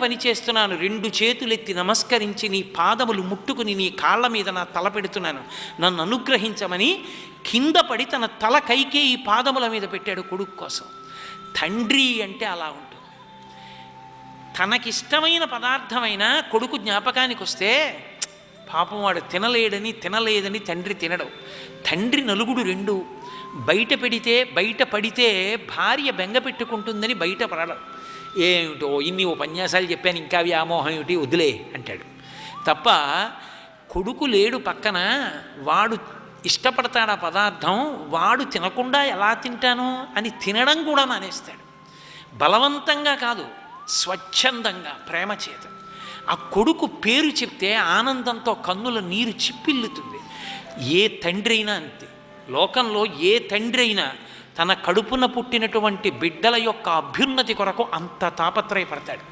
పని చేస్తున్నాను, 2 చేతులెత్తి నమస్కరించి నీ పాదములు ముట్టుకుని నీ కాళ్ళ మీద నా తల పెడుతున్నాను, నన్ను అనుగ్రహించమని కింద పడి తన తల కైకేయి ఈ పాదముల మీద పెట్టాడు కొడుకు కోసం. తండ్రి అంటే అలా ఉంటుంది. తనకిష్టమైన పదార్థమైన కొడుకు జ్ఞాపకానికి వస్తే పాపం వాడు తినలేదని తండ్రి తినడు. తండ్రి నలుగుడు 2 బయట పడితే భార్య బెంగ పెట్టుకుంటుందని బయట పడడం. ఏమిటో ఇన్ని ఉపన్యాసాలు చెప్పాను, ఇంకా వ్యామోహం ఏమిటి, వదిలే అంటాడు తప్ప, కొడుకు లేడు పక్కన, వాడు ఇష్టపడతాడు ఆ పదార్థం, వాడు తినకుండా ఎలా తింటాను అని తినడం కూడా మానేస్తాడు. బలవంతంగా కాదు, స్వచ్ఛందంగా, ప్రేమ చేత. ఆ కొడుకు పేరు చెప్తే ఆనందంతో కన్నుల నీరు చిప్పిల్లుతుంది. ఏ తండ్రి అయినా అంతే. లోకంలో ఏ తండ్రి అయినా తన కడుపున పుట్టినటువంటి బిడ్డల యొక్క అభ్యున్నతి కొరకు అంత తాపత్రయపడతాడు.